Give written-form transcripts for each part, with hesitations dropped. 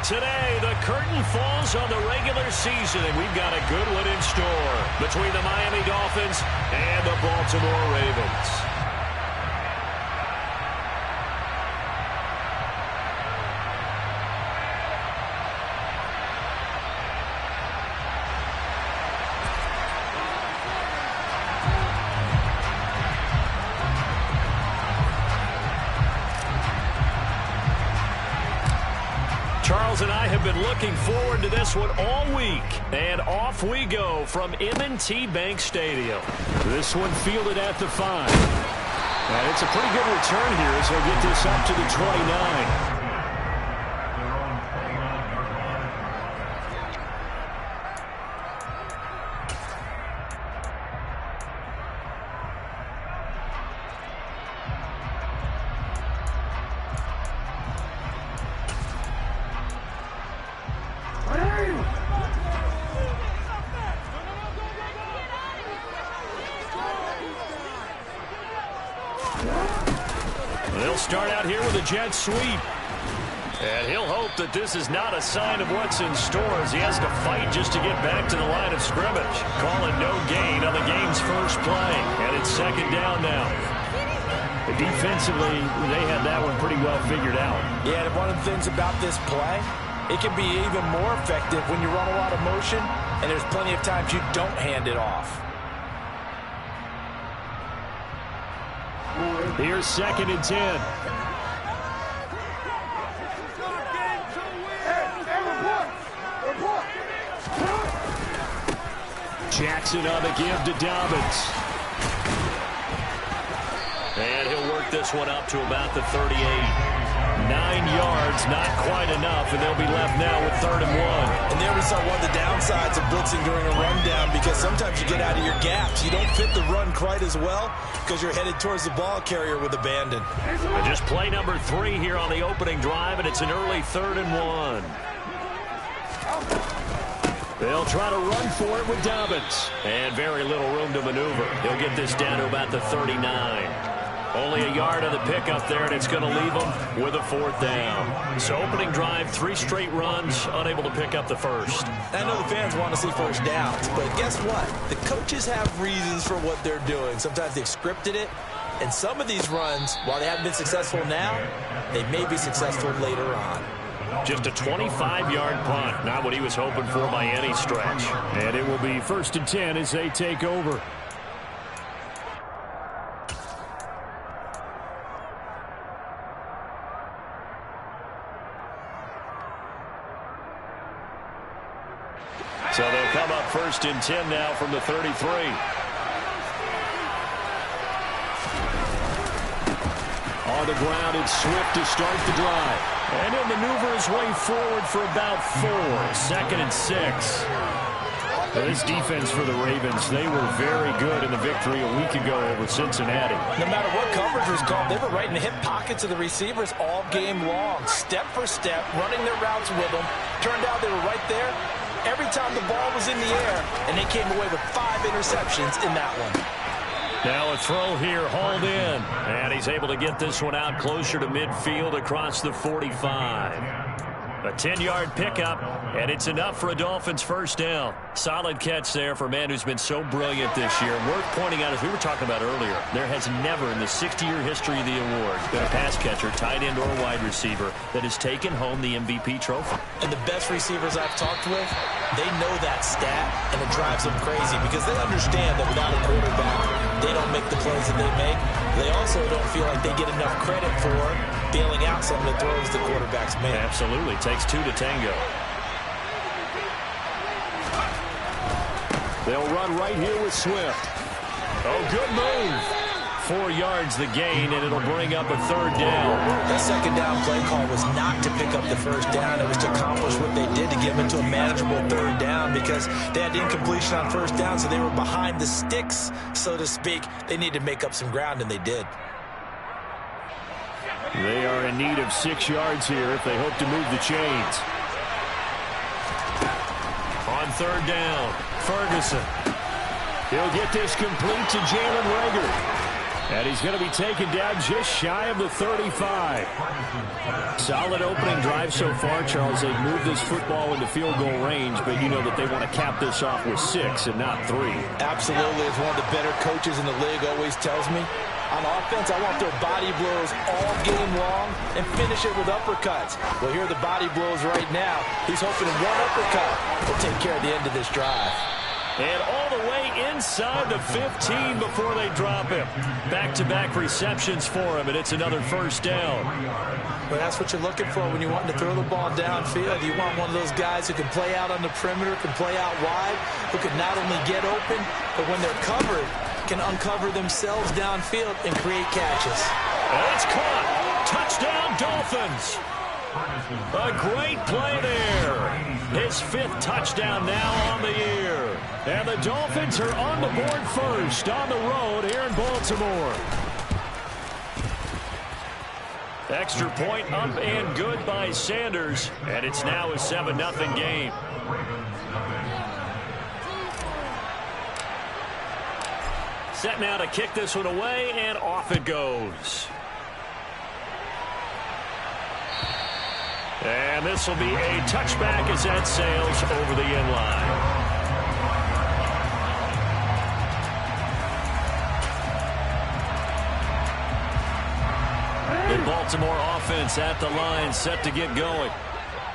Today, the curtain falls on the regular season, and we've got a good one in store between the Miami Dolphins and the Baltimore Ravens. Charles and I have been looking forward to this one all week. And off we go from M&T Bank Stadium. This one fielded at the 5. And it's a pretty good return here as they'll get this up to the 29. They'll start out here with a jet sweep. And he'll hope that this is not a sign of what's in store as he has to fight just to get back to the line of scrimmage. Calling no gain on the game's first play. And it's second down now. Defensively, they had that one pretty well figured out. Yeah, and one of the things about this play, it can be even more effective when you run a lot of motion and there's plenty of times you don't hand it off. Here's second and 10. Jackson on the give to Dobbins. And he'll work this one up to about the 38. 9 yards, not quite enough, and they'll be left now with 3rd and 1. And there we saw one of the downsides of blitzing during a rundown because sometimes you get out of your gaps. You don't fit the run quite as well because you're headed towards the ball carrier with abandon. And just play number 3 here on the opening drive, and it's an early 3rd and 1. They'll try to run for it with Dobbins. And very little room to maneuver. He'll get this down to about the 39. Only a yard of the pickup there, and it's going to leave them with a 4th down. So opening drive, 3 straight runs, unable to pick up the first. I know the fans want to see first downs, but guess what? The coaches have reasons for what they're doing. Sometimes they've scripted it, and some of these runs, while they haven't been successful now, they may be successful later on. Just a 25-yard punt, not what he was hoping for by any stretch. And it will be 1st and 10 as they take over. So they'll come up 1st and 10 now from the 33. On the ground, it's Swift to start the drive. And he'll maneuver his way forward for about 4. 2nd and 6. Well, this defense for the Ravens, they were very good in the victory a week ago over Cincinnati. No matter what coverage was called, they were right in the hip pockets of the receivers all game long. Step for step, running their routes with them. Turned out they were right there every time the ball was in the air, and they came away with 5 interceptions in that one. Now a throw here, hauled in. And he's able to get this one out closer to midfield across the 45. A 10-yard pickup, and it's enough for a Dolphins first down. Solid catch there for a man who's been so brilliant this year. Worth pointing out, as we were talking about earlier, there has never in the 60-year history of the award been a pass catcher, tight end, or wide receiver that has taken home the MVP trophy. And the best receivers I've talked with, they know that stat, and it drives them crazy because they understand that without a quarterback, they don't make the plays that they make. They also don't feel like they get enough credit for bailing out some of the throws the quarterbacks make. Absolutely. Takes 2 to tango. They'll run right here with Swift. Oh, good move. 4 yards the gain, and it'll bring up a 3rd down. That second down play call was not to pick up the first down. It was to accomplish what they did to get them into a manageable 3rd down because they had incompletion on first down, so they were behind the sticks, so to speak. They needed to make up some ground, and they did. They are in need of 6 yards here if they hope to move the chains. On 3rd down, Ferguson. He'll get this complete to Jalen Reagor. And he's going to be taken down just shy of the 35. Solid opening drive so far, Charles. They've moved this football into field goal range, but you know that they want to cap this off with 6 and not 3. Absolutely. As one of the better coaches in the league always tells me, on offense, I want their body blows all game long and finish it with uppercuts. Well, here are the body blows right now. He's hoping one uppercut will take care of the end of this drive. And all the way inside the 15 before they drop him. Back-to-back receptions for him, and it's another first down. Well, that's what you're looking for when you want to throw the ball downfield. You want one of those guys who can play out on the perimeter, can play out wide, who can not only get open, but when they're covered, can uncover themselves downfield and create catches. And it's caught. Touchdown, Dolphins. A great play there. His 5th touchdown now on the year. And the Dolphins are on the board first on the road here in Baltimore. Extra point up and good by Sanders. And it's now a 7-0 game. Set now to kick this one away, and off it goes. And this will be a touchback as that sails over the end line. The Baltimore offense at the line, set to get going.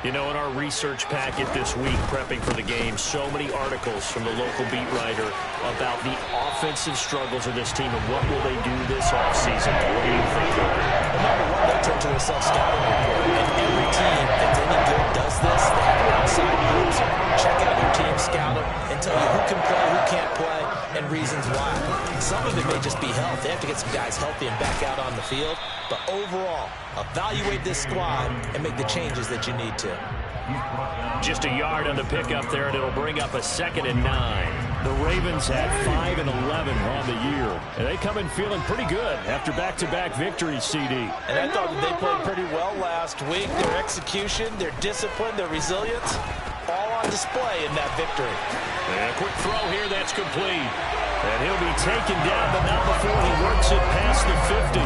You know, in our research packet this week, prepping for the game, so many articles from the local beat writer about the offensive struggles of this team and what will they do this offseason. What do you think? Well, number one, they turn to a self-scouting report. And every team that's any good does this. They have outside groups, check out your team, scout them, and tell you who can play, who can't play, and reasons why. Some of it may just be health. They have to get some guys healthy and back out on the field. But overall, evaluate this squad and make the changes that you need to. Just a yard on the pickup there, and it'll bring up a 2nd and 9. The Ravens had 5 and 11 on the year, and they come in feeling pretty good after back-to-back victories, CD. And I thought that they played pretty well last week. Their execution, their discipline, their resilience, all on display in that victory. And a quick throw here, that's complete. And he'll be taken down, but not before he works it past the 50.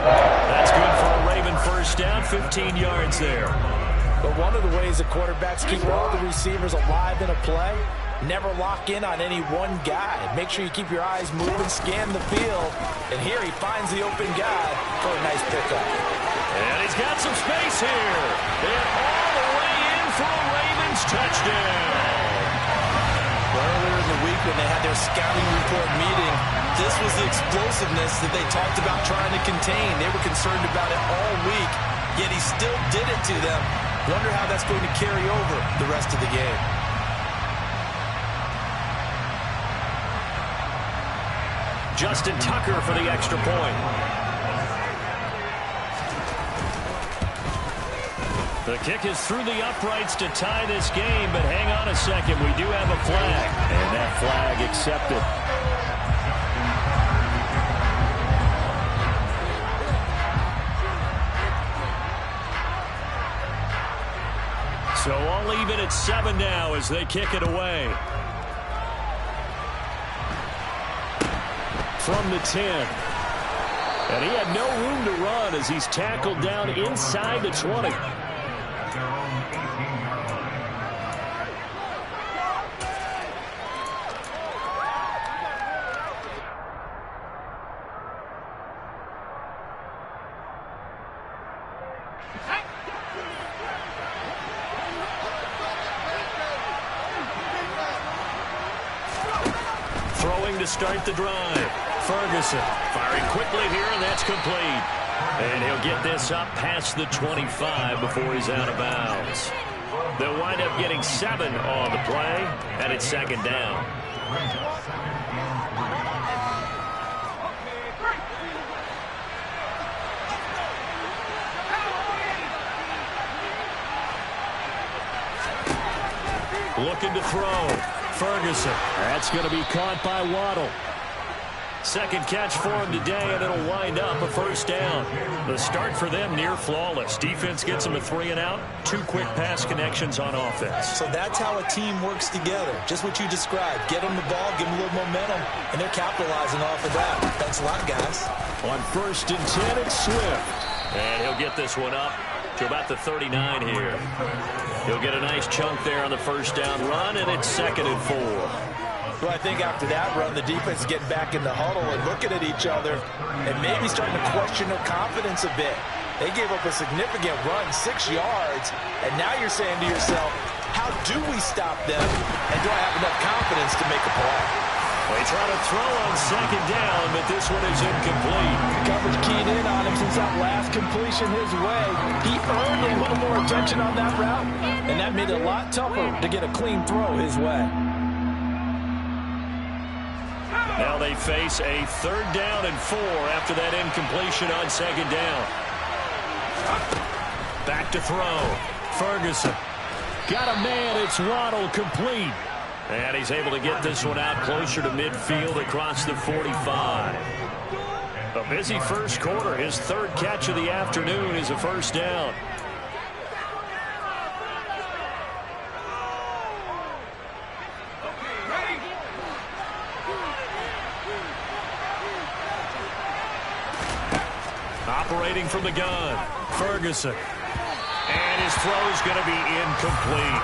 That's good for a Raven first down, 15 yards there. But one of the ways that quarterbacks keep all the receivers alive in a play, never lock in on any one guy. Make sure you keep your eyes moving, scan the field. And here he finds the open guy for a nice pickup. And he's got some space here. And all the way in for a Ravens touchdown. Earlier in the week when they had their scouting report meeting, this was the explosiveness that they talked about trying to contain. They were concerned about it all week, yet he still did it to them. Wonder how that's going to carry over the rest of the game. Justin Tucker for the extra point. The kick is through the uprights to tie this game, but hang on a second. We do have a flag, and that flag accepted. So all even at 7 now as they kick it away. From the 10. And he had no room to run as he's tackled down inside the 20. Throwing to start the drive. Ferguson firing quickly here, and that's complete. And he'll get this up past the 25 before he's out of bounds. They'll wind up getting 7 on the play, and it's 2nd down. Looking to throw. Ferguson. That's going to be caught by Waddle. Second catch for him today, and it'll wind up a first down. The start for them near flawless. Defense gets them a 3 and out. 2 quick pass connections on offense. So that's how a team works together. Just what you described. Get them the ball, give them a little momentum, and they're capitalizing off of that. Thanks a lot, guys. On 1st and 10, it's Swift. And he'll get this one up to about the 39 here. He'll get a nice chunk there on the first down run, and it's 2nd and 4. Well, I think after that run, the defense is getting back in the huddle and looking at each other and maybe starting to question their confidence a bit. They gave up a significant run, 6 yards, and now you're saying to yourself, how do we stop them, and do I have enough confidence to make a play? They try to throw on 2nd down, but this one is incomplete. Coverage keyed in on him since that last completion his way. He earned a little more attention on that route, and that made it a lot tougher to get a clean throw his way. Now they face a 3rd down and 4 after that incompletion on 2nd down. Back to throw. Ferguson. Got a man. It's Waddle, complete. And he's able to get this one out closer to midfield across the 45. A busy first quarter. His 3rd catch of the afternoon is a first down. Operating from the gun, Ferguson. And his throw is going to be incomplete.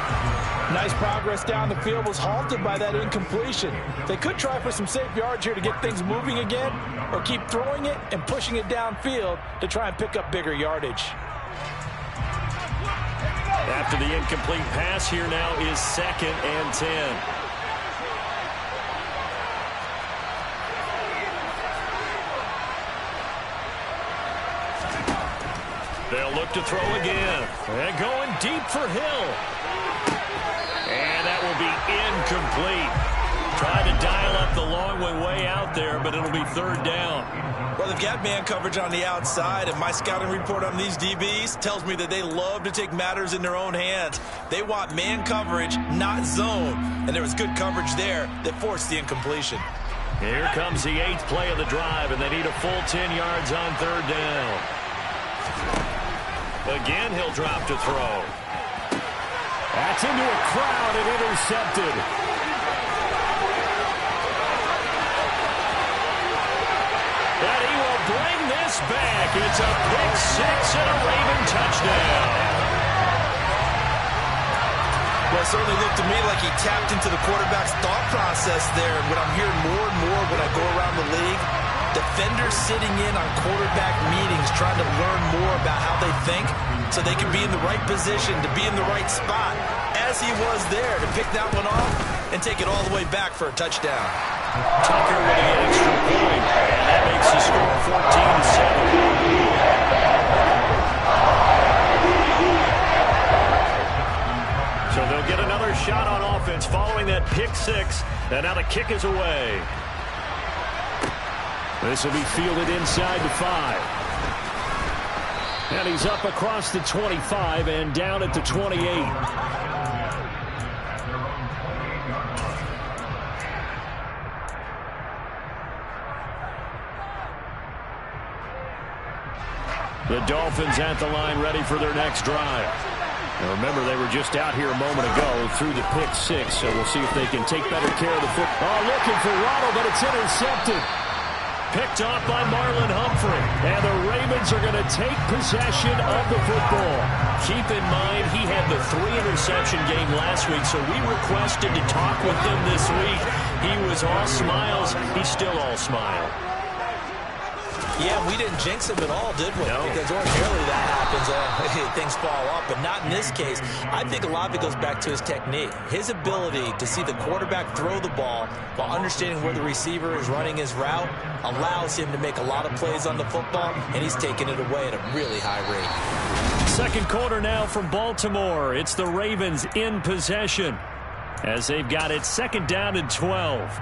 Nice progress down the field, was halted by that incompletion. They could try for some safe yards here to get things moving again, or keep throwing it and pushing it downfield to try and pick up bigger yardage. After the incomplete pass, here now is 2nd and 10. They'll look to throw again. And going deep for Hill. And that will be incomplete. Trying to dial up the long way out there, but it'll be 3rd down. Well, they've got man coverage on the outside, and my scouting report on these DBs tells me that they love to take matters in their own hands. They want man coverage, not zone. And there was good coverage there that forced the incompletion. Here comes the 8th play of the drive, and they need a full 10 yards on 3rd down. Again, he'll drop to throw. That's into a crowd and intercepted. And he will bring this back. It's a pick 6 and a Raven touchdown. Well, it certainly looked to me like he tapped into the quarterback's thought process there. And what I'm hearing more and more when I go around the league, defenders sitting in on quarterback meetings trying to learn more about how they think so they can be in the right position to be in the right spot, as he was there to pick that one off and take it all the way back for a touchdown. Tucker with an extra point, and that makes the score 14-7. So they'll get another shot on offense following that pick 6, and now the kick is away. This will be fielded inside the 5. And he's up across the 25 and down at the 28. The Dolphins at the line ready for their next drive. Now remember, they were just out here a moment ago through the pick 6, so we'll see if they can take better care of the football. Looking for Waddle, but it's intercepted. Picked off by Marlon Humphrey. And the Ravens are going to take possession of the football. Keep in mind, he had the 3-interception game last week, so we requested to talk with him this week. He was all smiles. He's still all smile. Yeah, we didn't jinx him at all, did we? No. Because ordinarily that happens. Things fall off, but not in this case. I think a lot of it goes back to his technique. His ability to see the quarterback throw the ball while understanding where the receiver is running his route allows him to make a lot of plays on the football, and he's taking it away at a really high rate. Second quarter now from Baltimore. It's the Ravens in possession as they've got it 2nd down and 12.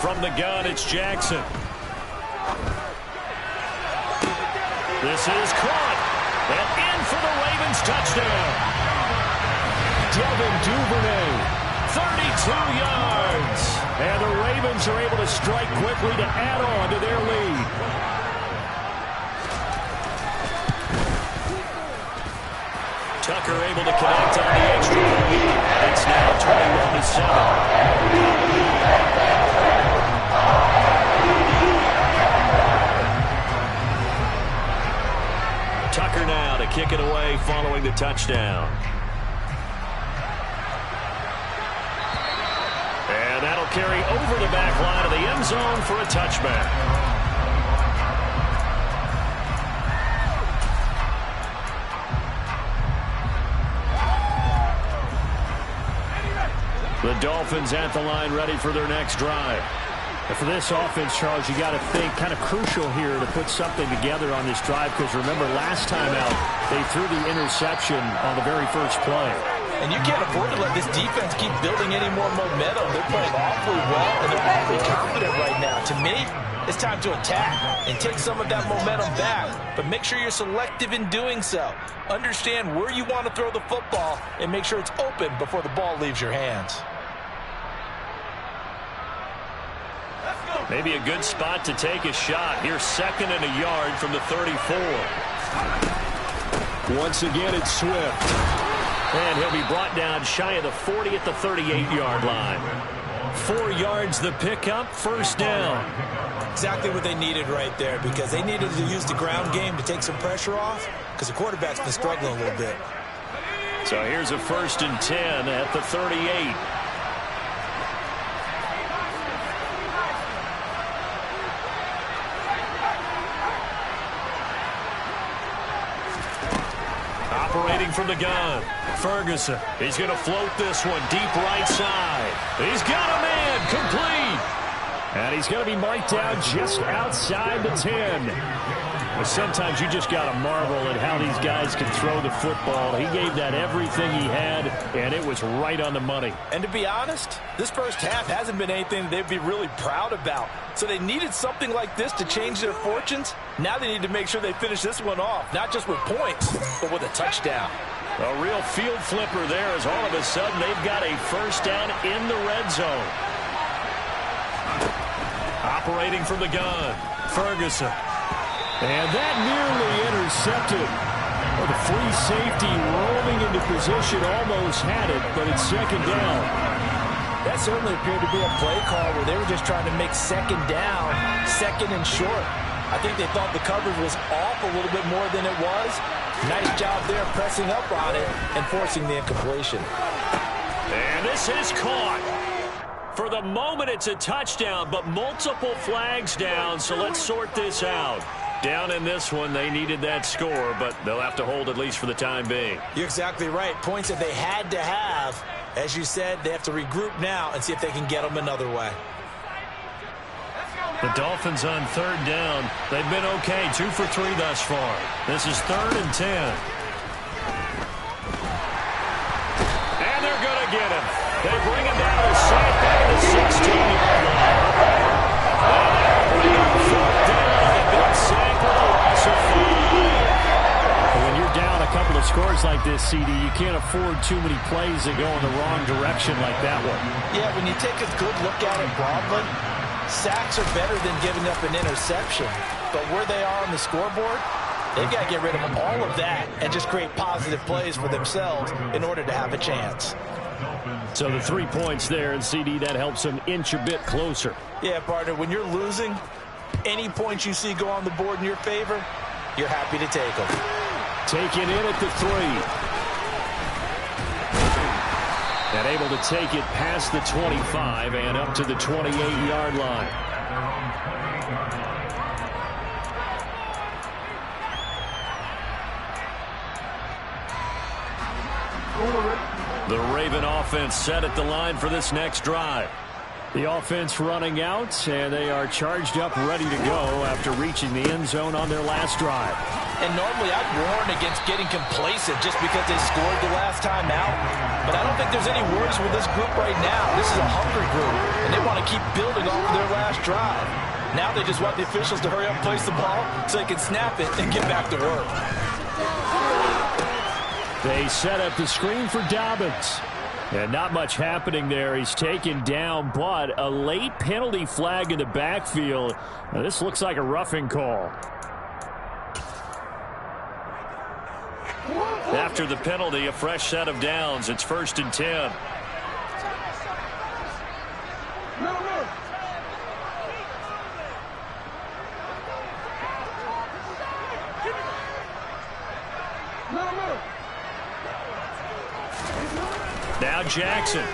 From the gun, it's Jackson. This is caught. And in for the Ravens touchdown. Devin Duvernay 32 yards. And the Ravens are able to strike quickly to add on to their lead. Tucker able to connect on the extra point. It's now 21-7. Tucker now to kick it away following the touchdown. And that'll carry over the back line of the end zone for a touchback. The Dolphins at the line ready for their next drive. And for this offense, Charles, you got to think kind of crucial here to put something together on this drive, because remember last time out they threw the interception on the very first play. And you can't afford to let this defense keep building any more momentum. They're playing awfully well, and they're awfully confident right now. To me, it's time to attack and take some of that momentum back. But make sure you're selective in doing so. Understand where you want to throw the football and make sure it's open before the ball leaves your hands. Maybe a good spot to take a shot. Here's 2nd and a yard from the 34. Once again, it's Swift. And he'll be brought down shy of the 40 at the 38-yard line. 4 yards the pickup, first down. Exactly what they needed right there, because they needed to use the ground game to take some pressure off, because the quarterback's been struggling a little bit. So here's a 1st and 10 at the 38. Operating from the gun, Ferguson. He's going to float this one deep right side. He's got a man, complete. And he's going to be marked down just outside the 10. But sometimes you just got to marvel at how these guys can throw the football. He gave that everything he had, and it was right on the money. And to be honest, this first half hasn't been anything they'd be really proud about. So they needed something like this to change their fortunes. Now they need to make sure they finish this one off, not just with points, but with a touchdown. A real field flipper there, as all of a sudden they've got a first down in the red zone. Operating from the gun, Ferguson. And that nearly intercepted. Well, the free safety rolling into position almost had it, but it's 2nd down. That certainly appeared to be a play call where they were just trying to make 2nd down, 2nd and short. I think they thought the coverage was off a little bit more than it was. Nice job there pressing up on it and forcing the incompletion. And this is caught. For the moment, it's a touchdown, but multiple flags down, so let's sort this out. Down in this one, they needed that score, but they'll have to hold at least for the time being. You're exactly right. Points that they had to have. As you said, they have to regroup now and see if they can get them another way. The Dolphins on 3rd down. They've been okay, 2 for 3 thus far. This is 3rd and 10. And they're going to get him. They bring him down to sack back at the 16-yard line. When you're down a couple of scores like this, CD, you can't afford too many plays that go in the wrong direction like that one. Yeah, when you take a good look at it broadly, sacks are better than giving up an interception. But where they are on the scoreboard, they've got to get rid of all of that and just create positive plays for themselves in order to have a chance. So the 3 points there, and CD, that helps them inch a bit closer. Yeah, partner, when you're losing, any points you see go on the board in your favor, you're happy to take them. Take it in at the 3. And able to take it past the 25 and up to the 28-yard line. The Raven offense set at the line for this next drive. The offense running out, and they are charged up, ready to go after reaching the end zone on their last drive. And normally I'd warn against getting complacent just because they scored the last time out. But I don't think there's any worries with this group right now. This is a hungry group, and they want to keep building off of their last drive. Now they just want the officials to hurry up and place the ball so they can snap it and get back to work. They set up the screen for Dobbins. And not much happening there. He's taken down, but a late penalty flag in the backfield. Now, this looks like a roughing call. After the penalty, a fresh set of downs. It's 1st and 10. Now Jackson.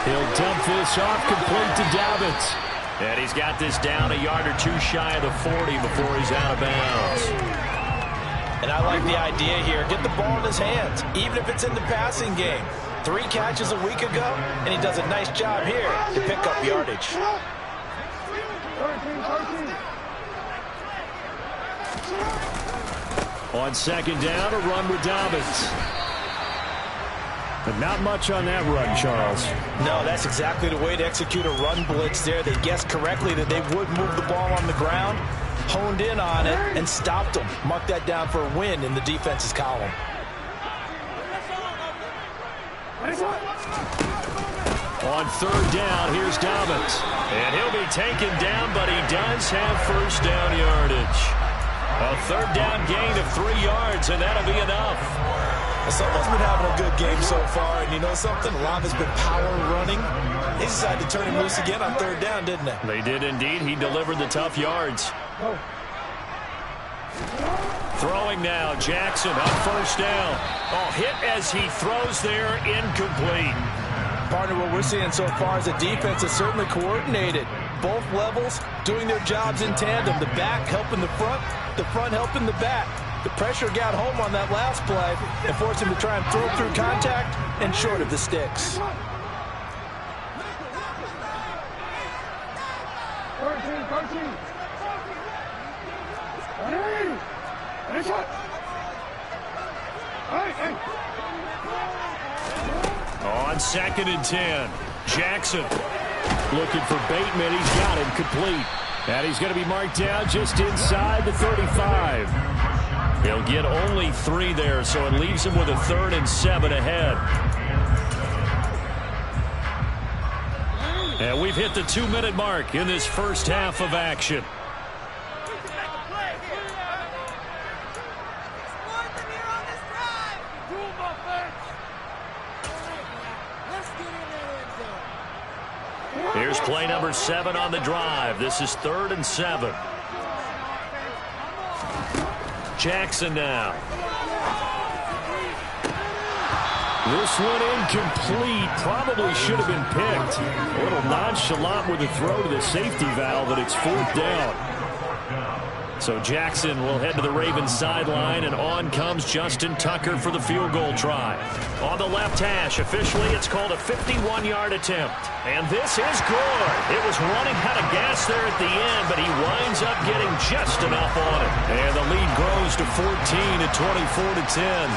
He'll dump this off, complete to Dobbins. And he's got this down a yard or two shy of the 40 before he's out of bounds. And I like the idea here. Get the ball in his hands, even if it's in the passing game. 3 catches a week ago, and he does a nice job here to pick up yardage. On 2nd down, a run with Dobbins. But not much on that run, Charles. No, that's exactly the way to execute a run blitz there. They guessed correctly that they would move the ball on the ground, honed in on it, and stopped them. Mark that down for a win in the defense's column. On 3rd down, here's Dobbins. And he'll be taken down, but he does have 1st down yardage. A 3rd down gain of 3 yards, and that'll be enough. Someone's been having a good game so far, and you know something? A lot has been power running. They decided to turn him loose again on 3rd down, didn't they? They did indeed. He delivered the tough yards. Throwing now, Jackson on 1st down. Oh, hit as he throws there, incomplete. Partner, what we're seeing so far is a defense that's certainly coordinated. Both levels doing their jobs in tandem. The back helping the front helping the back. The pressure got home on that last play and forced him to try and throw through contact and short of the sticks. On 2nd and 10, Jackson. Looking for Bateman. He's got him complete. And he's going to be marked down just inside the 35. He'll get only 3 there, so it leaves him with a 3rd and 7 ahead. And we've hit the 2-minute mark in this first half of action. Here's play number 7 on the drive. This is 3rd and 7. Jackson now. This one incomplete. Probably should have been picked. A little nonchalant with the throw to the safety valve, but it's 4th down. So Jackson will head to the Ravens sideline, and on comes Justin Tucker for the field goal try. On the left hash, officially it's called a 51-yard attempt. And this is good. It was running out of gas there at the end, but he winds up getting just enough on it. And the lead grows to 14 at 24-10.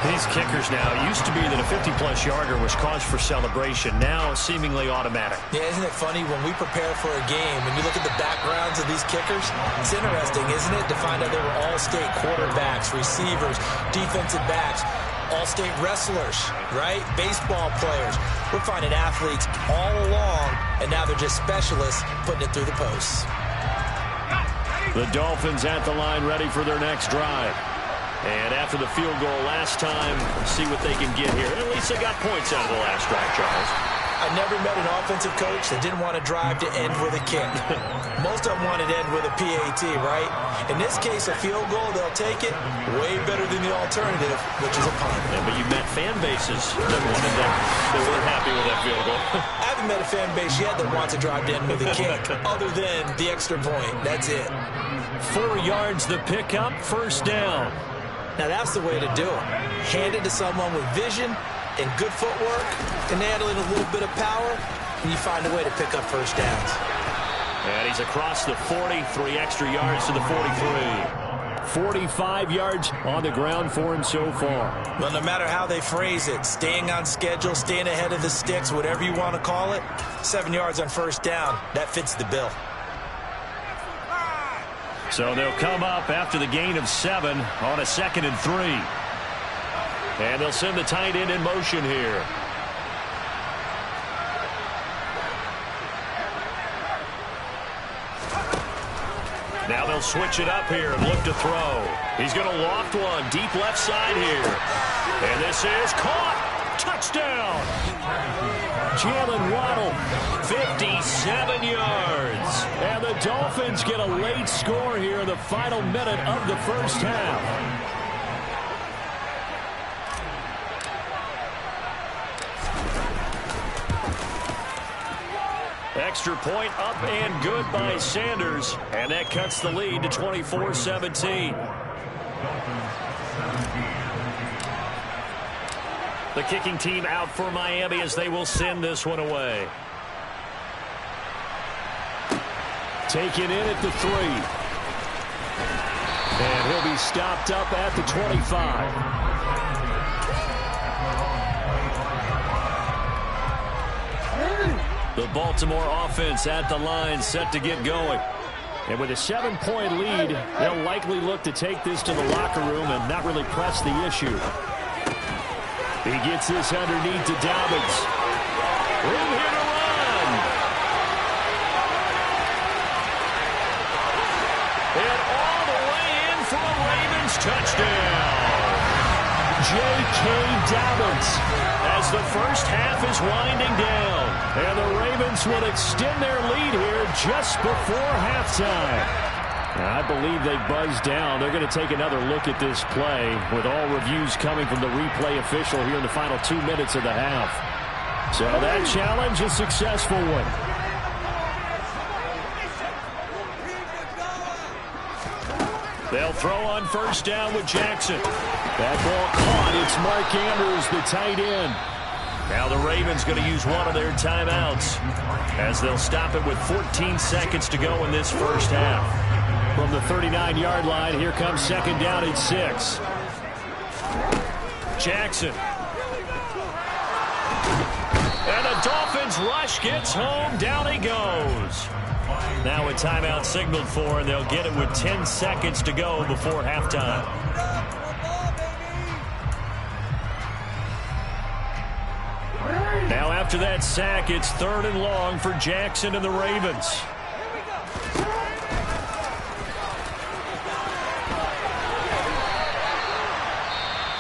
These kickers now, it used to be that a 50-plus yarder was cause for celebration. Now seemingly automatic. Yeah, isn't it funny when we prepare for a game and you look at the backgrounds of these kickers? It's interesting, isn't it, to find out they were all-state quarterbacks, receivers, defensive backs, all-state wrestlers, right? Baseball players. We're finding athletes all along, and now they're just specialists putting it through the posts. The Dolphins at the line ready for their next drive. And after the field goal last time, see what they can get here. At least they got points out of the last drive, Charles. I never met an offensive coach that didn't want to drive to end with a kick. Most of them wanted to end with a PAT, right? In this case, a field goal, they'll take it way better than the alternative, which is a punt. Yeah, but you met fan bases that wanted that. They weren't happy with that field goal. I haven't met a fan base yet that wants to drive to end with a kick, other than the extra point. That's it. 4 yards the pickup, 1st down. Now, that's the way to do it. Hand it to someone with vision and good footwork, and add in a little bit of power, and you find a way to pick up 1st downs. And he's across the 40, 3 extra yards to the 43. 45 yards on the ground for him so far. Well, no matter how they phrase it, staying on schedule, staying ahead of the sticks, whatever you want to call it, 7 yards on 1st down, that fits the bill. So they'll come up after the gain of 7 on a 2nd and 3. And they'll send the tight end in motion here. Now they'll switch it up here and look to throw. He's going to loft one deep left side here. And this is caught. Touchdown. Jalen Waddle, 57 yards. And the Dolphins get a late score here in the final minute of the first half. Extra point up and good by Sanders. And that cuts the lead to 24-17. The kicking team out for Miami as they will send this one away. Taken in at the 3. And he'll be stopped up at the 25. The Baltimore offense at the line set to get going. And with a 7-point lead, they'll likely look to take this to the locker room and not really press the issue. He gets this underneath to Dobbins. Room here to run. And all the way in for a Ravens touchdown. J.K. Dobbins as the first half is winding down. And the Ravens will extend their lead here just before halftime. I believe they buzzed down. They're going to take another look at this play with all reviews coming from the replay official here in the final 2 minutes of the half. So that challenge is a successful one. They'll throw on first down with Jackson. That ball caught. It's Mark Andrews, the tight end. Now the Ravens going to use one of their timeouts as they'll stop it with 14 seconds to go in this first half. From the 39-yard line, here comes second down and 6. Jackson. And the Dolphins rush gets home. Down he goes. Now a timeout signaled for, and they'll get it with 10 seconds to go before halftime. Now after that sack, it's 3rd and long for Jackson and the Ravens.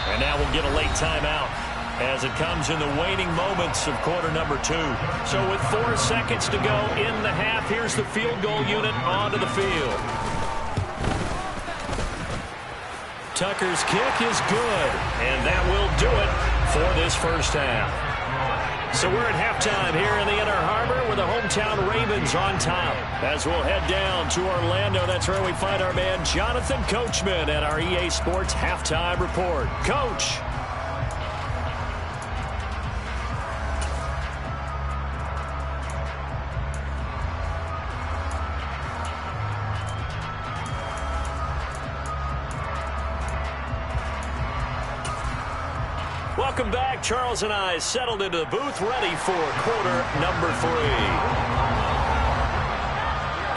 And now we'll get a late timeout as it comes in the waning moments of quarter number 2. So with 4 seconds to go in the half, here's the field goal unit onto the field. Tucker's kick is good, and that will do it for this first half. So we're at halftime here in the Inner Harbor with the hometown Ravens on top. As we'll head down to Orlando, that's where we find our man Jonathan Coachman at our EA Sports Halftime Report. Coach. Welcome back. Charles and I settled into the booth, ready for quarter number 3.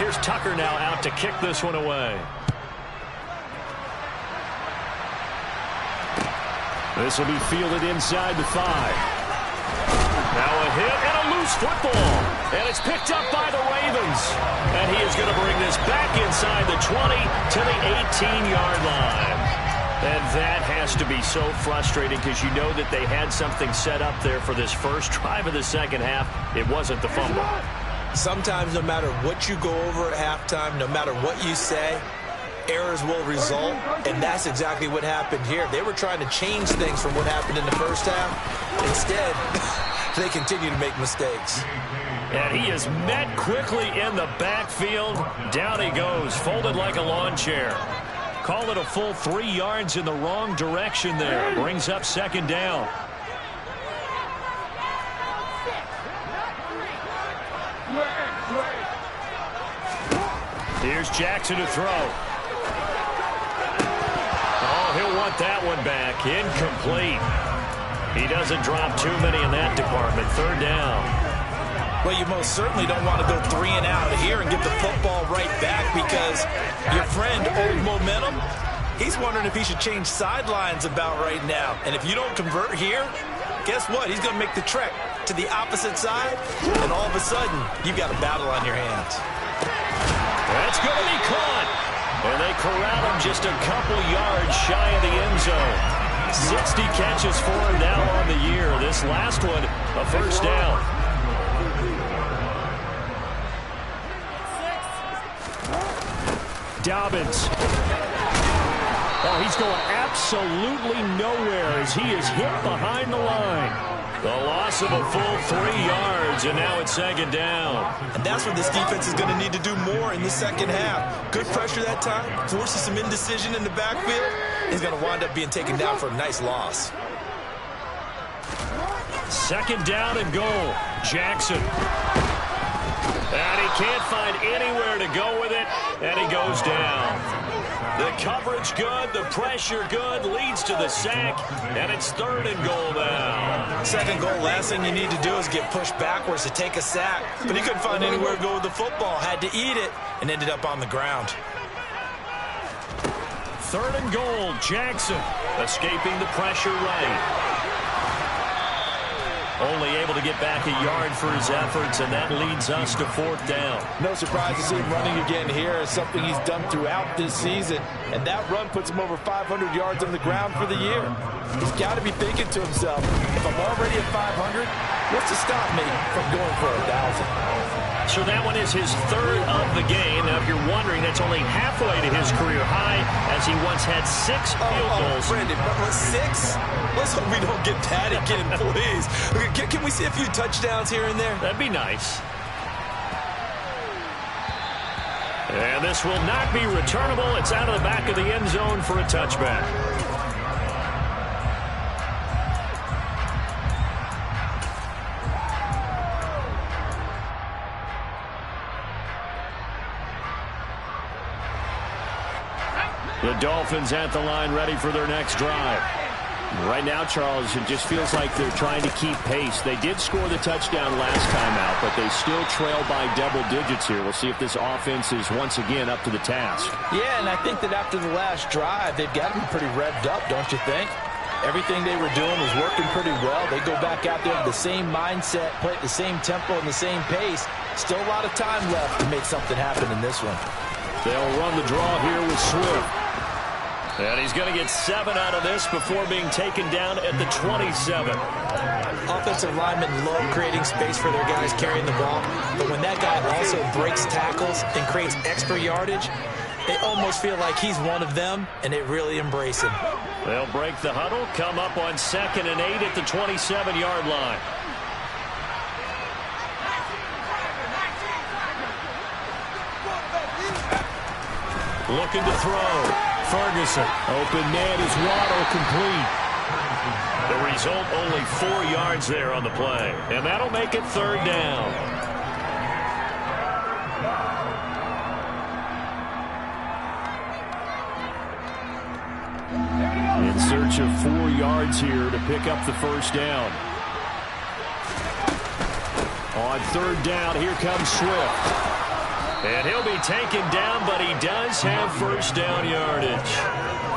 Here's Tucker now out to kick this one away. This will be fielded inside the 5. Now a hit and a loose football. And it's picked up by the Ravens. And he is going to bring this back inside the 20 to the 18-yard line. And that has to be so frustrating because you know that they had something set up there for this first drive of the second half. It wasn't the fumble. Sometimes no matter what you go over at halftime, no matter what you say, errors will result, and that's exactly what happened here. They were trying to change things from what happened in the first half. Instead, they continue to make mistakes. And he is met quickly in the backfield. Down he goes, folded like a lawn chair. Call it a full 3 yards in the wrong direction there. Brings up second down. Here's Jackson to throw. Oh, he'll want that one back. Incomplete. He doesn't drop too many in that department. Third down. Well, you most certainly don't want to go 3 and out here and get the football right back because your friend owed momentum. He's wondering if he should change sidelines about right now. And if you don't convert here, guess what? He's going to make the trek to the opposite side, and all of a sudden, you've got a battle on your hands. That's going to be caught. And they corral him just a couple yards shy of the end zone. 60 catches for him now on the year. This last one, a first down. Dobbins. Oh, he's going absolutely nowhere as he is hit behind the line. The loss of a full 3 yards, and now it's second down. And that's what this defense is going to need to do more in the second half. Good pressure that time, forces some indecision in the backfield. He's going to wind up being taken down for a nice loss. Second down and goal. Jackson. And he can't find anywhere to go with it, and he goes down. The coverage good, the pressure good, leads to the sack, and it's third and goal now. Second goal, last thing you need to do is get pushed backwards to take a sack. But he couldn't find anywhere to go with the football, had to eat it, and ended up on the ground. Third and goal, Jackson escaping the pressure right. Only able to get back a yard for his efforts, and that leads us to fourth down. No surprise to see him running again here. It's something he's done throughout this season, and that run puts him over 500 yards on the ground for the year. He's got to be thinking to himself, if I'm already at 500, what's to stop me from going for 1,000? So that one is his third of the game. Now, if you're wondering, that's only halfway to his career high, as he once had 6 field goals. Brandon, but 6? Let's hope we don't get that again, please. Can we see a few touchdowns here and there? That'd be nice. And this will not be returnable. It's out of the back of the end zone for a touchback. The Dolphins at the line, ready for their next drive. Right now, Charles, it just feels like they're trying to keep pace. They did score the touchdown last time out, but they still trail by double digits here. We'll see if this offense is once again up to the task. Yeah, and I think that after the last drive, they've got to be pretty revved up, don't you think? Everything they were doing was working pretty well. They go back out there with the same mindset, play at the same tempo and the same pace. Still a lot of time left to make something happen in this one. They'll run the draw here with Swift. And he's going to get 7 out of this before being taken down at the 27. Offensive linemen love creating space for their guys carrying the ball, but when that guy also breaks tackles and creates extra yardage, they almost feel like he's one of them, and they really embrace him. They'll break the huddle, come up on 2nd and 8 at the 27-yard line. Looking to throw. Ferguson. Open man is Waddle, complete. The result, only 4 yards there on the play. And that'll make it third down. In search of 4 yards here to pick up the first down. On third down, here comes Swift. And he'll be taken down, but he does have first down yardage.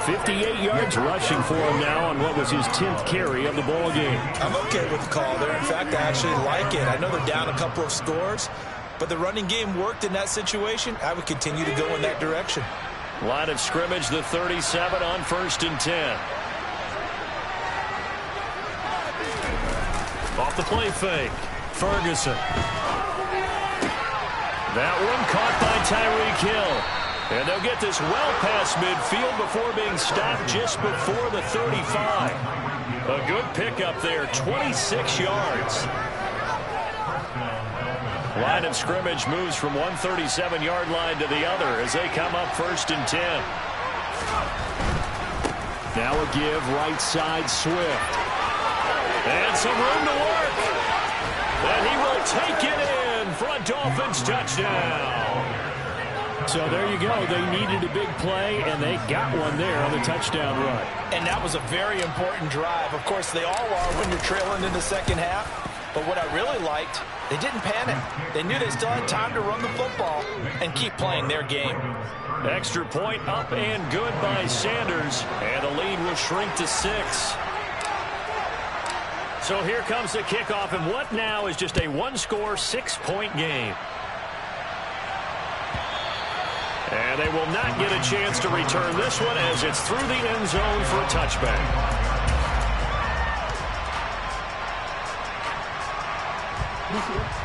58 yards rushing for him now on what was his 10th carry of the ball game. I'm okay with the call there. In fact, I actually like it. I know they're down a couple of scores, but the running game worked in that situation. I would continue to go in that direction. Line of scrimmage, the 37 on 1st and 10. Off the play fake. Ferguson. That one caught by Tyreek Hill. And they'll get this well past midfield before being stopped just before the 35. A good pickup there, 26 yards. Line of scrimmage moves from one 37-yard line to the other as they come up 1st and 10. Now a give right side Swift. And some room to work. And he will take it in for a Dolphins touchdown. So there you go. They needed a big play, and they got one there on the touchdown run. And that was a very important drive. Of course, they all are when you're trailing in the second half. But what I really liked, they didn't panic. They knew they still had time to run the football and keep playing their game. Extra point up and good by Sanders. And the lead will shrink to 6. So here comes the kickoff, and what now is just a one-score, 6-point game. And they will not get a chance to return this one as it's through the end zone for a touchback.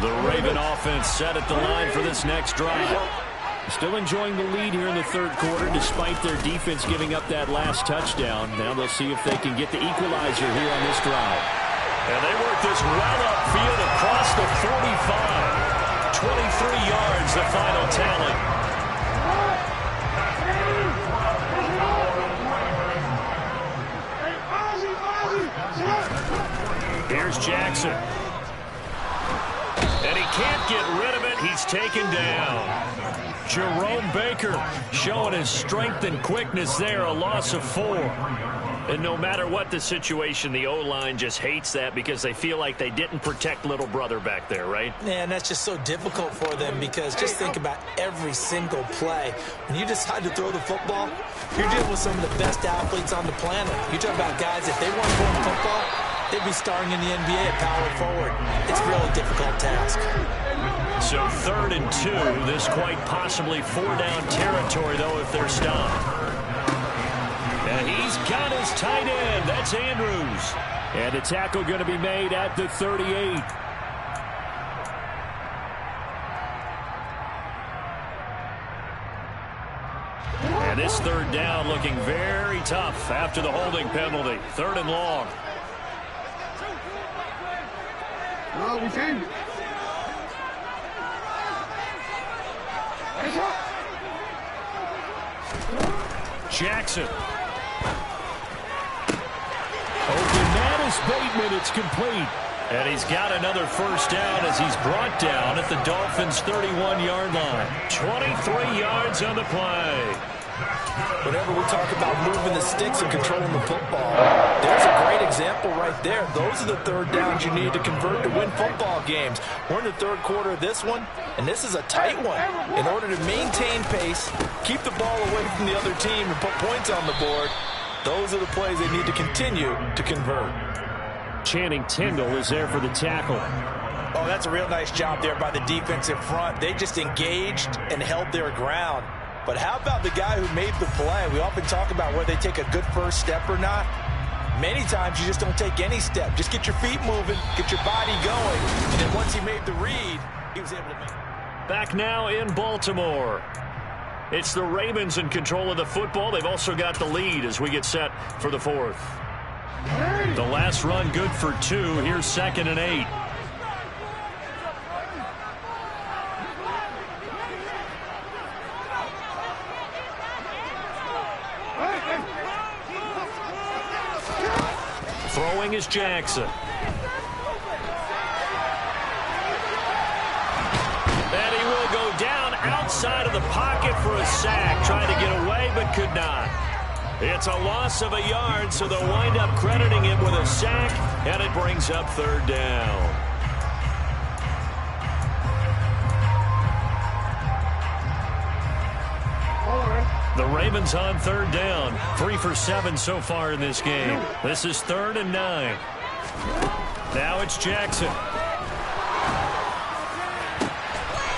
The Raven offense set at the line for this next drive. Still enjoying the lead here in the third quarter despite their defense giving up that last touchdown. Now they'll see if they can get the equalizer here on this drive. And they work this well upfield across the 45. 23 yards, the final tally. Here's Jackson. And he can't get rid of it. He's taken down. Jerome Baker showing his strength and quickness there. A loss of 4. And no matter what the situation, the O-line just hates that because they feel like they didn't protect little brother back there, right? Yeah, and that's just so difficult for them because just think about every single play. When you decide to throw the football, you're dealing with some of the best athletes on the planet. You talk about guys, if they weren't throwing football, they'd be starring in the NBA at power forward. It's a really difficult task. So 3rd and 2. This quite possibly 4-down territory, though, if they're stopped. And he's got his tight end. That's Andrews. And a tackle going to be made at the 38. And this 3rd down looking very tough after the holding penalty. 3rd and long. Jackson. Open man is Bateman. It's complete. And he's got another first down as he's brought down at the Dolphins' 31-yard line. 23 yards on the play. Whenever we talk about moving the sticks and controlling the football, there's a great example right there. Those are the 3rd downs you need to convert to win football games. We're in the 3rd quarter of this one, and this is a tight one. In order to maintain pace, keep the ball away from the other team, and put points on the board, those are the plays they need to continue to convert. Channing Tindall is there for the tackle. Oh, that's a real nice job there by the defensive front. They just engaged and held their ground. But how about the guy who made the play? We often talk about whether they take a good first step or not. Many times you just don't take any step. Just get your feet moving, get your body going, and then once he made the read, he was able to make it. Back now in Baltimore. It's the Ravens in control of the football. They've also got the lead as we get set for the 4th. The last run good for 2. Here's 2nd and 8. Throwing is Jackson. And he will go down outside of the pocket for a sack. Trying to get away, but could not. It's a loss of a yard, so they'll wind up crediting him with a sack, and it brings up 3rd down. The Ravens on 3rd down. 3 for 7 so far in this game. This is 3rd and 9. Now it's Jackson.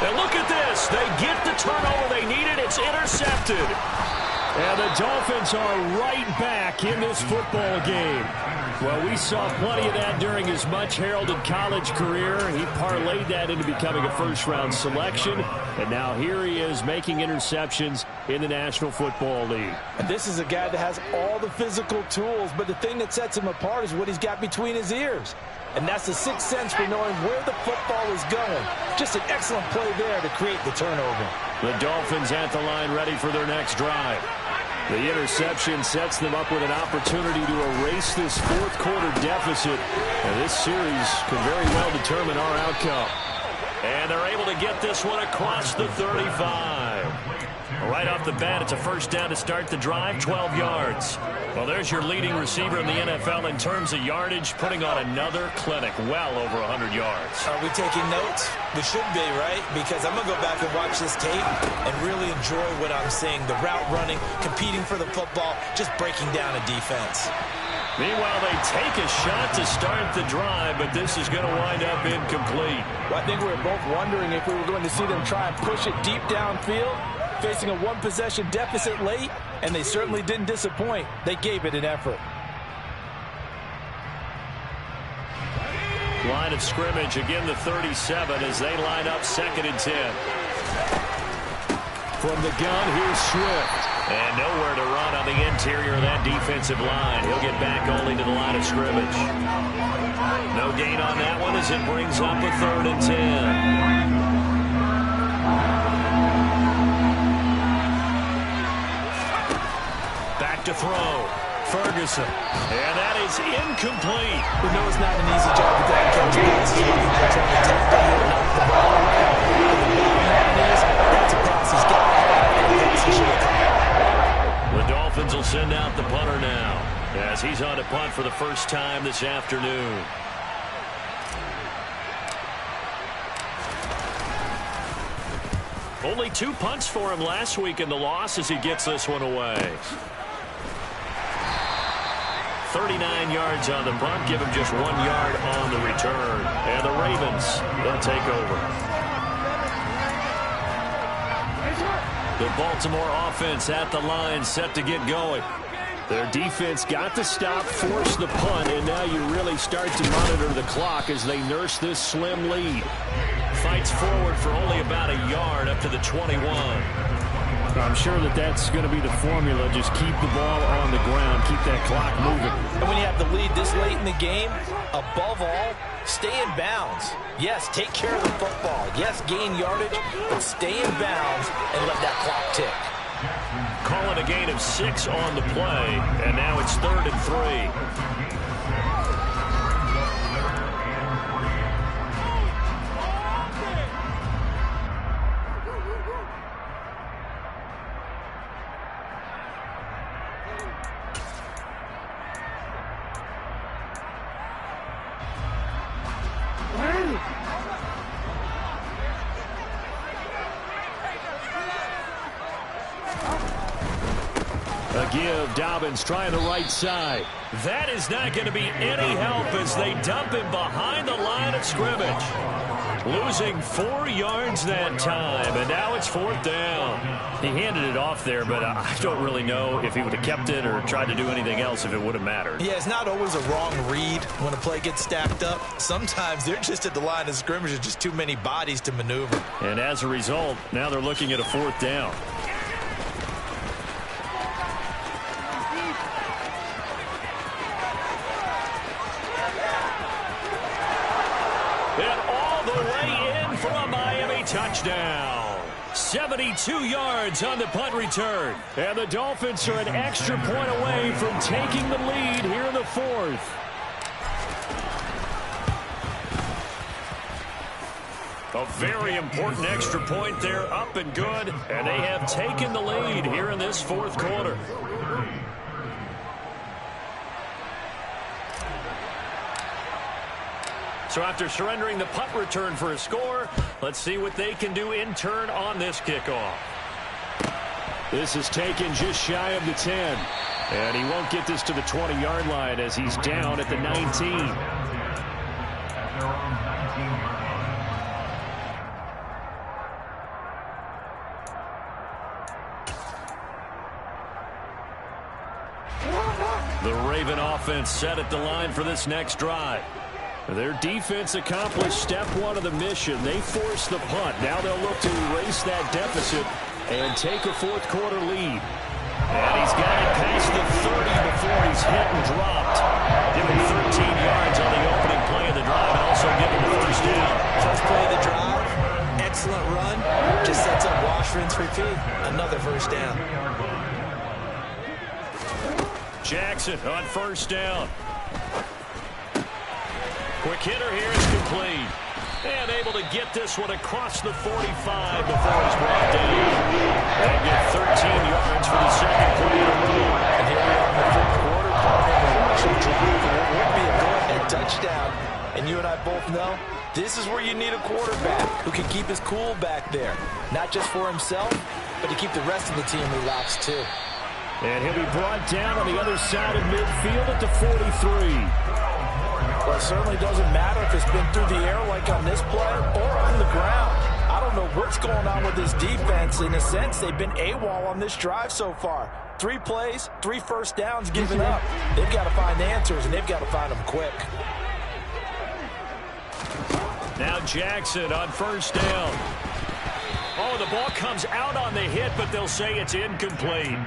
And look at this. They get the turnover they needed. It's intercepted. And the Dolphins are right back in this football game. Well, we saw plenty of that during his much-heralded college career. He parlayed that into becoming a first-round selection. And now here he is making interceptions in the National Football League. And this is a guy that has all the physical tools, but the thing that sets him apart is what he's got between his ears. And that's the sixth sense for knowing where the football is going. Just an excellent play there to create the turnover. The Dolphins at the line ready for their next drive. The interception sets them up with an opportunity to erase this fourth quarter deficit. And this series could very well determine our outcome. And they're able to get this one across the 35. Right off the bat, it's a first down to start the drive, 12 yards. Well, there's your leading receiver in the NFL in terms of yardage, putting on another clinic, well over 100 yards. Are we taking notes? We should be, right? Because I'm going to go back and watch this tape and really enjoy what I'm seeing. The route running, competing for the football, just breaking down a defense. Meanwhile, they take a shot to start the drive, but this is going to wind up incomplete. Well, I think we were both wondering if we were going to see them try and push it deep downfield, facing a one-possession deficit late, and they certainly didn't disappoint. They gave it an effort. Line of scrimmage, again the 37 as they line up 2nd and 10. From the gun, here's Swift. And nowhere to run on the interior of that defensive line. He'll get back only to the line of scrimmage. No gain on that one as it brings up a 3rd and 10. Back to throw. Ferguson. And that is incomplete. We know it's not an easy job to catch passes. They're trying to take the hill, knock the ball away. That's a pass he's got to have. The Dolphins will send out the punter now as he's on to punt for the first time this afternoon. Only 2 punts for him last week in the loss as he gets this one away. 39 yards on the punt, give him just 1 yard on the return. And the Ravens, they'll take over. The Baltimore offense at the line, set to get going. Their defense got the stop, forced the punt, and now you really start to monitor the clock as they nurse this slim lead. Fights forward for only about a yard up to the 21. I'm sure that that's going to be the formula. Just keep the ball on the ground. Keep that clock moving. And when you have the lead this late in the game, above all, stay in bounds. Yes, take care of the football. Yes, gain yardage, but stay in bounds and let that clock tick. Call it a gain of 6 on the play, and now it's 3rd and 3. Give. Dobbins trying the right side. That is not going to be any help as they dump him behind the line of scrimmage. Losing 4 yards that time, and now it's 4th down. He handed it off there, but I don't really know if he would have kept it or tried to do anything else if it would have mattered. Yeah, it's not always a wrong read when a play gets stacked up. Sometimes they're just at the line of scrimmage. There's just too many bodies to maneuver. And as a result, now they're looking at a 4th down. Touchdown. 72 yards on the punt return. And the Dolphins are an extra point away from taking the lead here in the 4th. A very important extra point there, up and good. And they have taken the lead here in this 4th quarter. So after surrendering the punt return for a score, let's see what they can do in turn on this kickoff. This is taken just shy of the 10. And he won't get this to the 20-yard line as he's down at the 19. The Raven offense set at the line for this next drive. Their defense accomplished step 1 of the mission. They forced the punt. Now they'll look to erase that deficit and take a 4th quarter lead. And he's got it past the 30 before he's hit and dropped. Give him 13 yards on the opening play of the drive and also give him the 1st down. First play of the drive, excellent run. Just sets up wash, rinse, repeat. Another 1st down. Jackson on 1st down. Quick hitter here is complete. And able to get this one across the 45 before he's brought down. And get 13 yards for the second play in a row. And here we are in the fourth quarter, partner of a rushing drive, and it would be a go-ahead touchdown. And you and I both know this is where you need a quarterback who can keep his cool back there. Not just for himself, but to keep the rest of the team relaxed too. And he'll be brought down on the other side of midfield at the 43. Well, it certainly doesn't matter if it's been through the air like on this play or on the ground. I don't know what's going on with this defense. In a sense, they've been AWOL on this drive so far. 3 plays, 3 first downs given up. They've got to find answers, and they've got to find them quick. Now Jackson on first down. Oh, the ball comes out on the hit, but they'll say it's incomplete.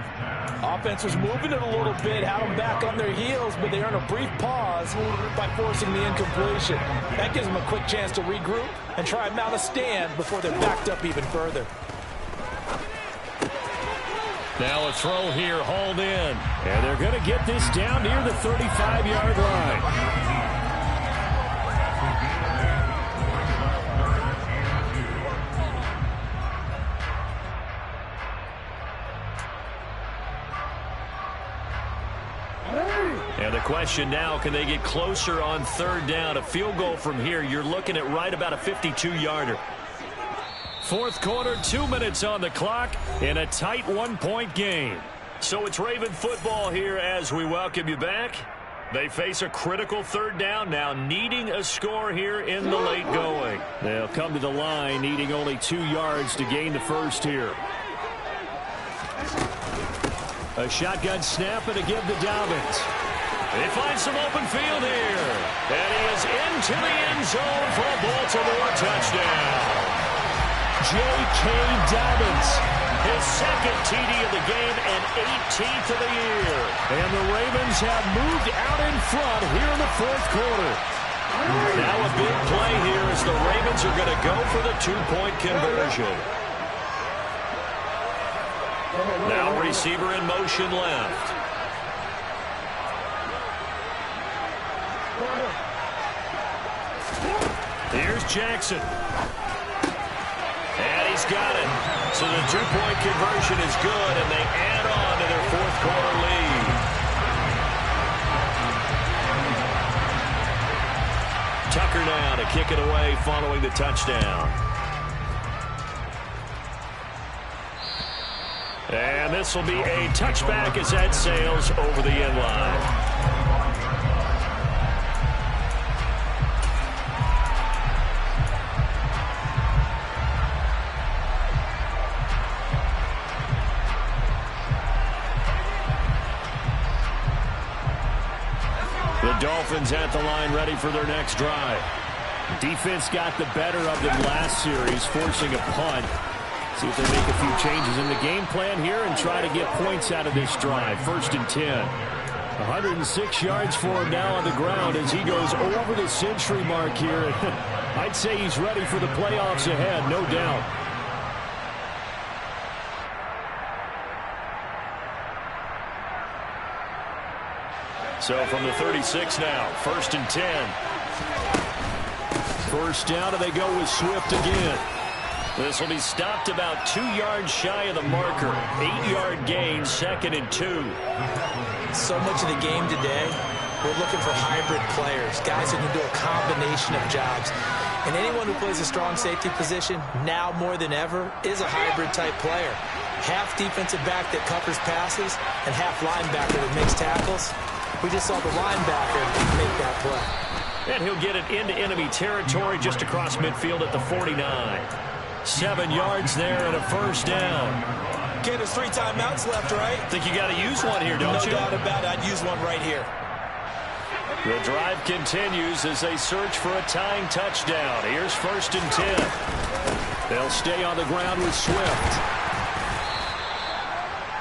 Offense was moving it a little bit, had them back on their heels, but they earn a brief pause by forcing the incompletion. That gives them a quick chance to regroup and try and mount a stand before they're backed up even further. Now a throw here, hauled in. And they're going to get this down near the 35-yard line. And the question now, can they get closer on third down? A field goal from here, you're looking at right about a 52-yarder. Fourth quarter, 2 minutes on the clock in a tight 1-point game. So it's Raven football here as we welcome you back. They face a critical third down now, needing a score here in the late going. They'll come to the line, needing only 2 yards to gain the first here. A shotgun snap and a give to Dobbins. He finds some open field here. And he is into the end zone for a Baltimore touchdown. J.K. Dobbins. His second TD of the game and 18th of the year. And the Ravens have moved out in front here in the fourth quarter. Now a big play here as the Ravens are going to go for the 2-point conversion. Now receiver in motion left. Here's Jackson. And he's got it. So the 2-point conversion is good, and they add on to their fourth quarter lead. Tucker now to kick it away following the touchdown. And this will be a touchback as that sails over the end line. The Dolphins at the line ready for their next drive. Defense got the better of them last series, forcing a punt. See if they make a few changes in the game plan here and try to get points out of this drive. 1st and 10. 106 yards for him now on the ground as he goes over the century mark here. I'd say he's ready for the playoffs ahead, no doubt. So from the 36 now, 1st and 10. First down, and they go with Swift again. This will be stopped about 2 yards shy of the marker. 8-yard gain, 2nd and 2. So much of the game today, we're looking for hybrid players, guys who can do a combination of jobs. And anyone who plays a strong safety position, now more than ever, is a hybrid-type player. Half defensive back that covers passes and half linebacker that makes tackles. We just saw the linebacker make that play. And he'll get it into enemy territory just across midfield at the 49. 7 yards there and a first down. Okay, there's 3 timeouts left, right? Think you got to use one here, don't you? No doubt about it. I'd use one right here. The drive continues as they search for a tying touchdown. Here's 1st and 10. They'll stay on the ground with Swift.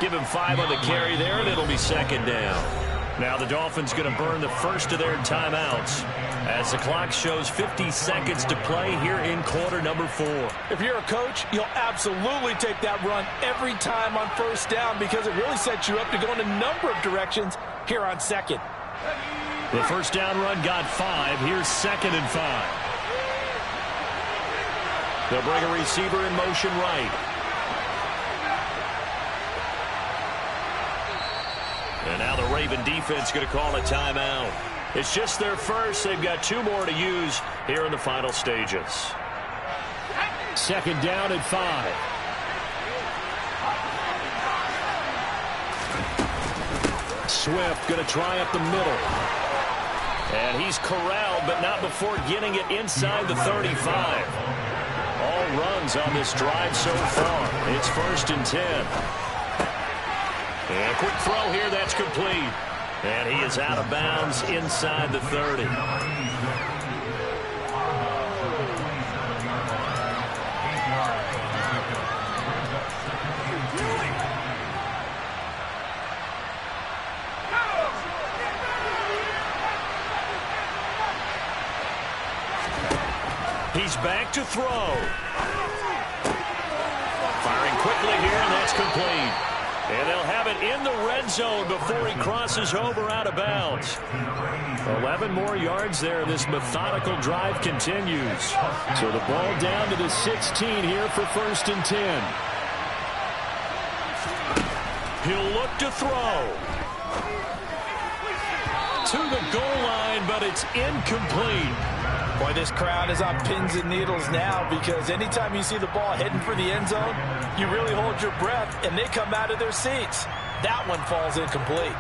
Give him 5 on the carry there, and it'll be 2nd down. Now the Dolphins going to burn the first of their timeouts as the clock shows 50 seconds to play here in quarter number 4. If you're a coach, you'll absolutely take that run every time on 1st down because it really sets you up to go in a number of directions here on 2nd. The 1st down run got 5. Here's 2nd and 5. They'll bring a receiver in motion right. And now the Raven defense going to call a timeout. It's just their first. They've got 2 more to use here in the final stages. Second down at 5. Swift going to try up the middle. And he's corralled, but not before getting it inside the 35. All runs on this drive so far. It's 1st and 10. And a quick throw here, that's complete. And he is out of bounds inside the 30. He's back to throw. Firing quickly here, and that's complete. And they'll have it in the red zone before he crosses over out of bounds. 11 more yards there. This methodical drive continues. So the ball down to the 16 here for 1st and 10. He'll look to throw. To the goal line, but it's incomplete. Boy, this crowd is on pins and needles now because anytime you see the ball heading for the end zone, you really hold your breath, and they come out of their seats. That one falls incomplete.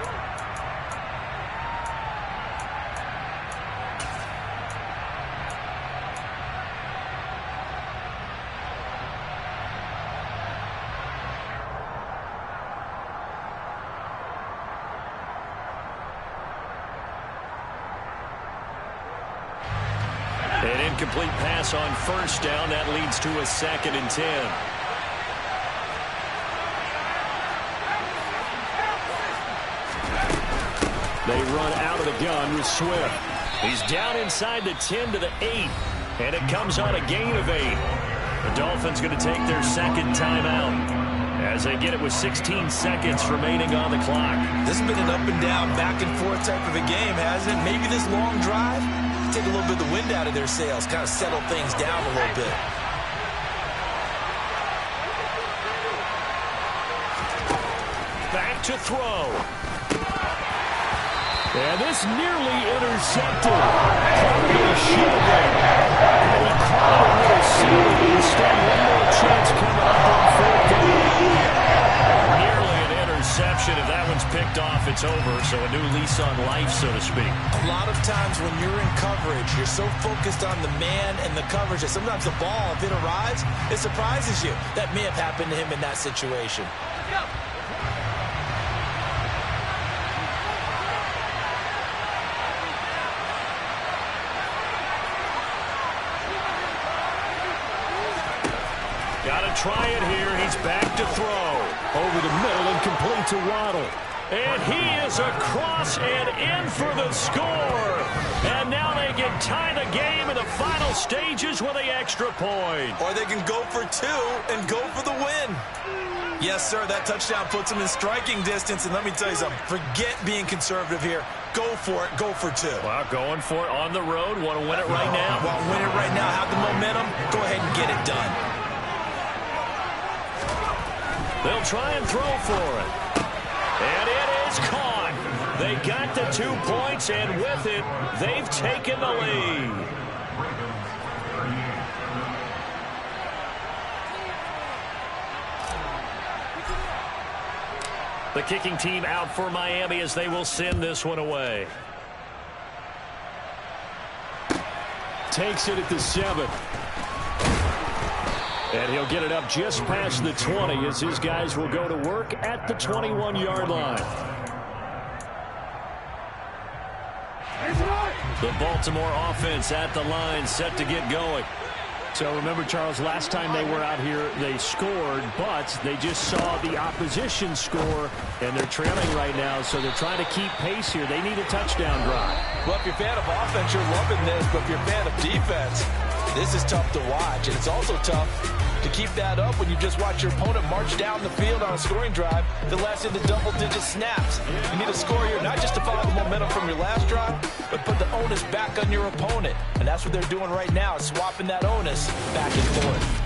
An incomplete pass on 1st down. That leads to a 2nd and 10. They run out of the gun with Swift. He's down inside the 10 to the 8. And it comes on a gain of 8. The Dolphins going to take their 2nd timeout as they get it with 16 seconds remaining on the clock. This has been an up and down, back and forth type of a game, hasn't it? Maybe this long drive take a little bit of the wind out of their sails, kind of settle things down a little bit. Back to throw. And this nearly intercepted. Probably should have been. And he caught it with a silly. Instead, one more chance coming up on 4th down. Nearly an interception. If that one's picked off, it's over. So a new lease on life, so to speak. A lot of times when you're in coverage, you're so focused on the man and the coverage that sometimes the ball, if it arrives, it surprises you. That may have happened to him in that situation. Got to try it here. He's back to throw. Over the middle and complete to Waddle. And he is across and in for the score. And now they can tie the game in the final stages with the extra point. Or they can go for 2 and go for the win. Yes, sir, that touchdown puts them in striking distance. And let me tell you something, forget being conservative here. Go for it, go for 2. Well, going for it on the road. Want to win it right now? Want to win it right now, have the momentum, go ahead and get it done. They'll try and throw for it. And it is caught. They got the 2 points, and with it, they've taken the lead. The kicking team out for Miami as they will send this one away. Takes it at the 7. And he'll get it up just past the 20 as his guys will go to work at the 21-yard line. The Baltimore offense at the line, set to get going. So remember, Charles, last time they were out here, they scored, but they just saw the opposition score, and they're trailing right now, so they're trying to keep pace here. They need a touchdown drive. Well, if you're a fan of offense, you're loving this, but if you're a fan of defense, this is tough to watch, and it's also tough to keep that up when you just watch your opponent march down the field on a scoring drive that lasts into double-digit snaps. You need a score here, not just to follow the momentum from your last drive, but put the onus onus back on your opponent. And that's what they're doing right now, swapping that onus back and forth.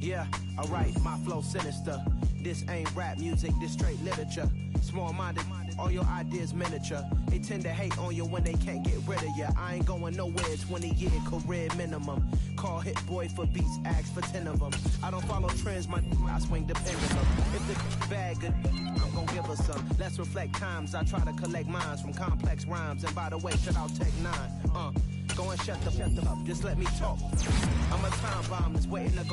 Yeah, alright, my flow sinister. This ain't rap music, this straight literature. Small-minded, all your ideas miniature. They tend to hate on you when they can't get rid of you. I ain't going nowhere, 20-year career minimum. Call Hit Boy for beats, ask for 10 of them. I don't follow trends, I swing the pendulum. If the bag good, I'm gon' give her some. Let's reflect times, I try to collect minds from complex rhymes. And by the way, shut out Tech 9. Go and shut the up, just let me talk. I'm a time bomb that's waiting to go.